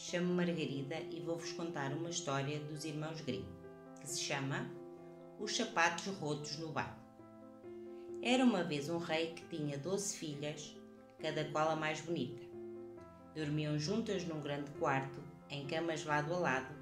chamo-me Margarida e vou-vos contar uma história dos irmãos Grimm, que se chama Os Sapatos Rotos no Baile. Era uma vez um rei que tinha 12 filhas, cada qual a mais bonita. Dormiam juntas num grande quarto, em camas lado a lado,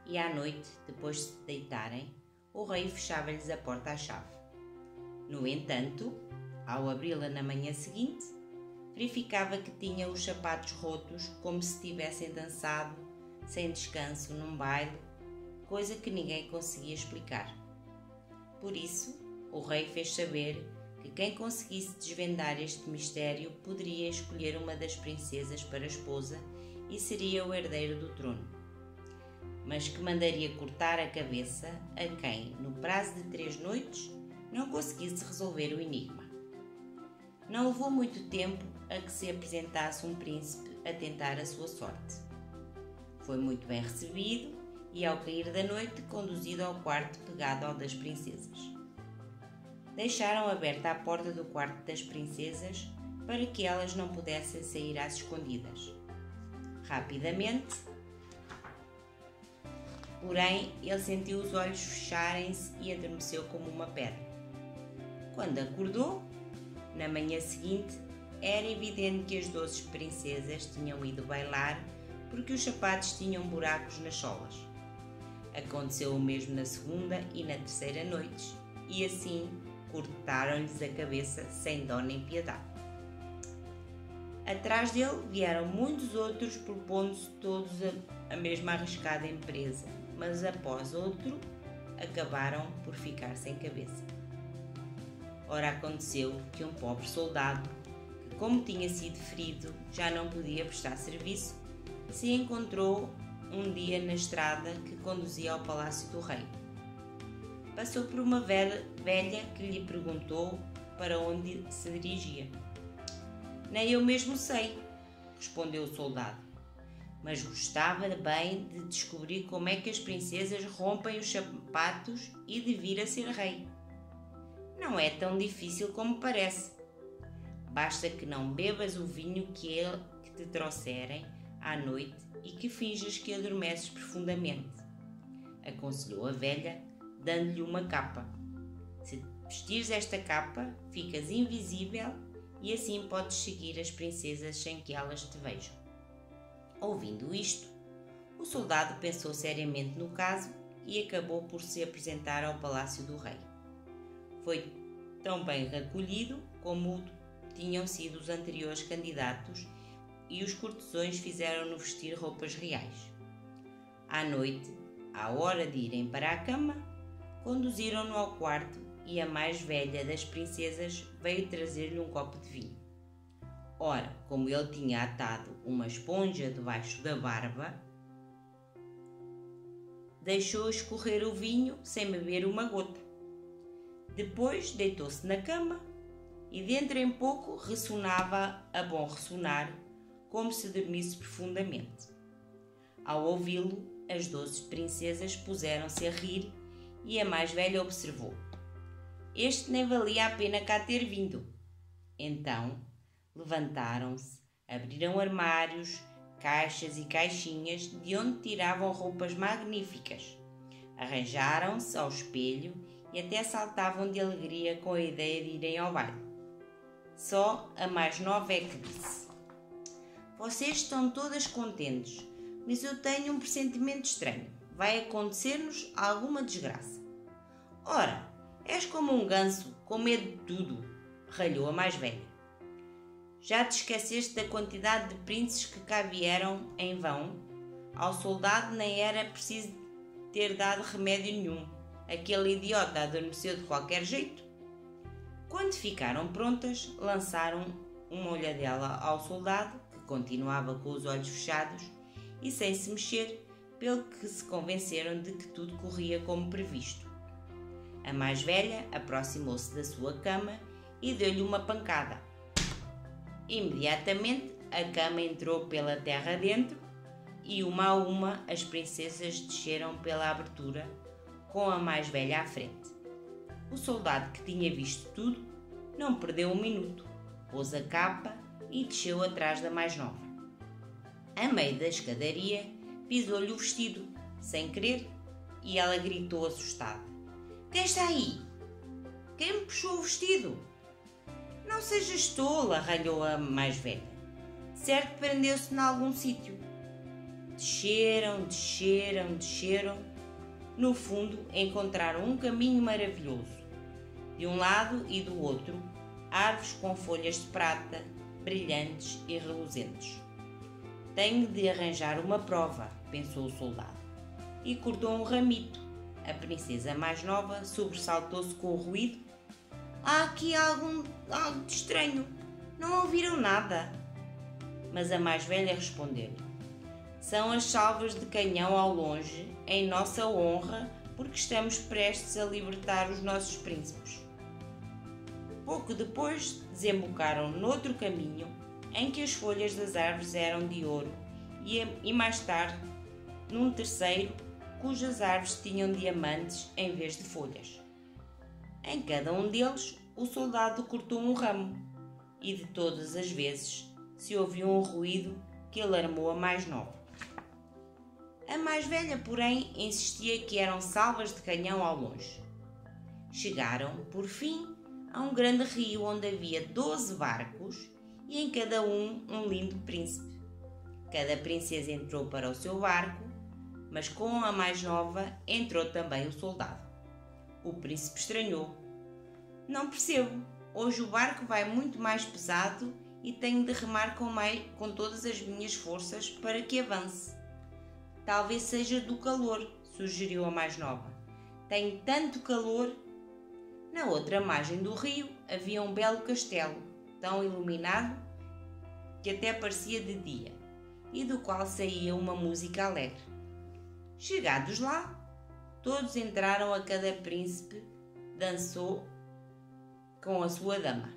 e à noite, depois de se deitarem, o rei fechava-lhes a porta à chave. No entanto, ao abri-la na manhã seguinte, verificava que tinham os sapatos rotos como se tivessem dançado, sem descanso, num baile, coisa que ninguém conseguia explicar. Por isso, o rei fez saber que quem conseguisse desvendar este mistério poderia escolher uma das princesas para esposa e seria o herdeiro do trono, mas que mandaria cortar a cabeça a quem, no prazo de 3 noites, não conseguisse resolver o enigma. Não levou muito tempo a que se apresentasse um príncipe a tentar a sua sorte. Foi muito bem recebido e, ao cair da noite, conduzido ao quarto pegado ao das princesas. Deixaram aberta a porta do quarto das princesas para que elas não pudessem sair às escondidas. Rapidamente, porém, ele sentiu os olhos fecharem-se e adormeceu como uma pedra. Quando acordou, na manhã seguinte, era evidente que as 12 princesas tinham ido bailar porque os sapatos tinham buracos nas solas. Aconteceu o mesmo na segunda e na terceira noites, e assim cortaram-lhes a cabeça sem dó nem piedade. Atrás dele vieram muitos outros propondo-se todos a mesma arriscada empresa, mas após outro acabaram por ficar sem cabeça. Ora, aconteceu que um pobre soldado, que como tinha sido ferido já não podia prestar serviço, se encontrou um dia na estrada que conduzia ao palácio do rei. Passou por uma velha que lhe perguntou para onde se dirigia. Nem eu mesmo sei, respondeu o soldado, mas gostava bem de descobrir como é que as princesas rompem os sapatos e de vir a ser rei. Não é tão difícil como parece. Basta que não bebas o vinho que te trouxerem à noite e que finjas que adormeces profundamente, aconselhou a velha, dando-lhe uma capa. Se vestires esta capa, ficas invisível e assim podes seguir as princesas sem que elas te vejam. Ouvindo isto, o soldado pensou seriamente no caso e acabou por se apresentar ao palácio do rei. Foi tão bem recolhido como tinham sido os anteriores candidatos e os cortesões fizeram-no vestir roupas reais. À noite, à hora de irem para a cama, conduziram-no ao quarto e a mais velha das princesas veio trazer-lhe um copo de vinho. Ora, como ele tinha atado uma esponja debaixo da barba, deixou escorrer o vinho sem beber uma gota. Depois deitou-se na cama e dentro em pouco ressonava a bom ressonar, como se dormisse profundamente. Ao ouvi-lo, as 12 princesas puseram-se a rir e a mais velha observou: este nem valia a pena cá ter vindo. Então levantaram-se, abriram armários, caixas e caixinhas de onde tiravam roupas magníficas. Arranjaram-se ao espelho e até saltavam de alegria com a ideia de irem ao baile. Só a mais nova é que disse: vocês estão todas contentes, mas eu tenho um pressentimento estranho. Vai acontecer-nos alguma desgraça. Ora, és como um ganso com medo de tudo, ralhou a mais velha. Já te esqueceste da quantidade de príncipes que cá vieram em vão? Ao soldado nem era preciso ter dado remédio nenhum. Aquele idiota adormeceu de qualquer jeito. Quando ficaram prontas, lançaram uma olhadela ao soldado, que continuava com os olhos fechados e sem se mexer, pelo que se convenceram de que tudo corria como previsto. A mais velha aproximou-se da sua cama e deu-lhe uma pancada. Imediatamente, a cama entrou pela terra dentro e, uma a uma, as princesas desceram pela abertura, com a mais velha à frente. O soldado, que tinha visto tudo, não perdeu um minuto, pôs a capa e desceu atrás da mais nova. A meio da escadaria, pisou-lhe o vestido, sem querer, e ela gritou assustada: "Quem está aí? Quem me puxou o vestido?" "Não sejas tola", ralhou a mais velha. "Certo, prendeu-se em algum sítio." Desceram. No fundo, encontraram um caminho maravilhoso. De um lado e do outro, árvores com folhas de prata, brilhantes e reluzentes. "Tenho de arranjar uma prova", pensou o soldado, e cortou um ramito. A princesa mais nova sobressaltou-se com o ruído. "Há aqui algo de estranho. Não ouviram nada?" Mas a mais velha respondeu: "São as salvas de canhão ao longe, em nossa honra, porque estamos prestes a libertar os nossos príncipes." Pouco depois, desembocaram noutro caminho, em que as folhas das árvores eram de ouro, e mais tarde, num terceiro, cujas árvores tinham diamantes em vez de folhas. Em cada um deles, o soldado cortou um ramo, e de todas as vezes se ouviu um ruído que alarmou a mais nova. A mais velha, porém, insistia que eram salvas de canhão ao longe. Chegaram, por fim, a um grande rio onde havia 12 barcos e em cada um lindo príncipe. Cada princesa entrou para o seu barco, mas com a mais nova entrou também o soldado. O príncipe estranhou. "Não percebo. Hoje o barco vai muito mais pesado e tenho de remar com todas as minhas forças para que avance." "Talvez seja do calor", sugeriu a mais nova. "Tenho tanto calor." Na outra margem do rio havia um belo castelo, tão iluminado que até parecia de dia, e do qual saía uma música alegre. Chegados lá, todos entraram, a cada príncipe dançou com a sua dama.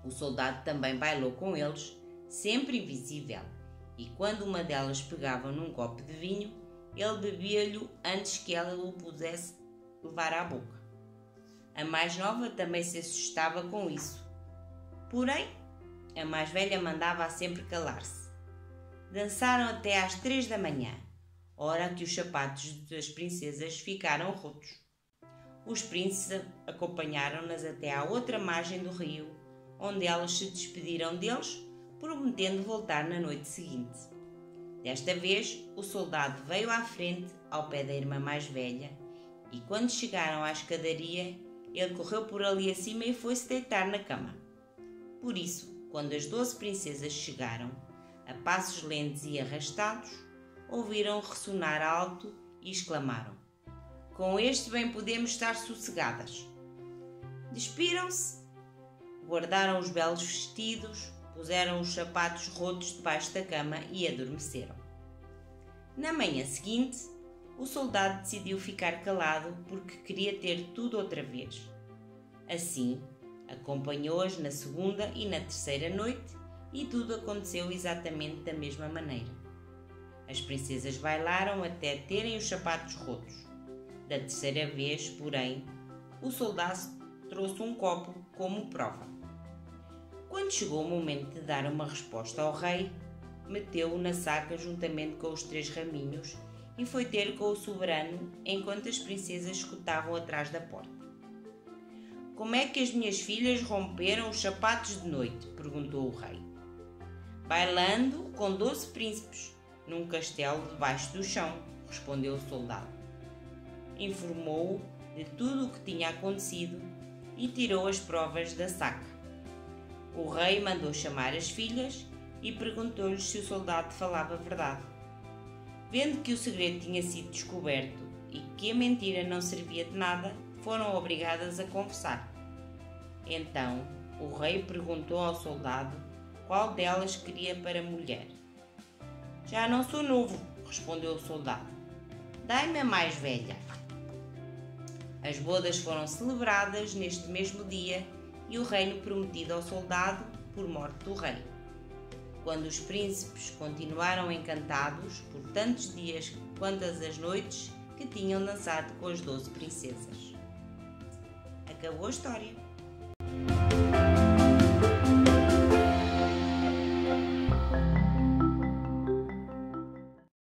O soldado também bailou com eles, sempre invisível, e quando uma delas pegava num copo de vinho, ele bebia-lhe antes que ela o pudesse levar à boca. A mais nova também se assustava com isso. Porém, a mais velha mandava-a sempre calar-se. Dançaram até às 3 da manhã, hora que os sapatos das princesas ficaram rotos. Os príncipes acompanharam-nas até à outra margem do rio, onde elas se despediram deles, prometendo voltar na noite seguinte. Desta vez, o soldado veio à frente, ao pé da irmã mais velha, e quando chegaram à escadaria, ele correu por ali acima e foi-se deitar na cama. Por isso, quando as 12 princesas chegaram, a passos lentos e arrastados, ouviram ressonar alto e exclamaram: "Com este bem podemos estar sossegadas." Despiram-se, guardaram os belos vestidos, puseram os sapatos rotos debaixo da cama e adormeceram. Na manhã seguinte, o soldado decidiu ficar calado porque queria ter tudo outra vez. Assim, acompanhou-as na segunda e na terceira noite e tudo aconteceu exatamente da mesma maneira. As princesas bailaram até terem os sapatos rotos. Da terceira vez, porém, o soldado trouxe um copo como prova. Quando chegou o momento de dar uma resposta ao rei, meteu-o na saca juntamente com os 3 raminhos e foi ter com o soberano enquanto as princesas escutavam atrás da porta. "Como é que as minhas filhas romperam os sapatos de noite?" perguntou o rei. "Bailando com 12 príncipes, num castelo debaixo do chão", respondeu o soldado. Informou-o de tudo o que tinha acontecido e tirou as provas da saca. O rei mandou chamar as filhas e perguntou-lhes se o soldado falava a verdade. Vendo que o segredo tinha sido descoberto e que a mentira não servia de nada, foram obrigadas a confessar. Então, o rei perguntou ao soldado qual delas queria para mulher. "Já não sou novo", respondeu o soldado. "Dai-me a mais velha." As bodas foram celebradas neste mesmo dia e o reino prometido ao soldado por morte do rei. Quando os príncipes continuaram encantados por tantos dias quantas as noites que tinham dançado com as 12 princesas. Acabou a história.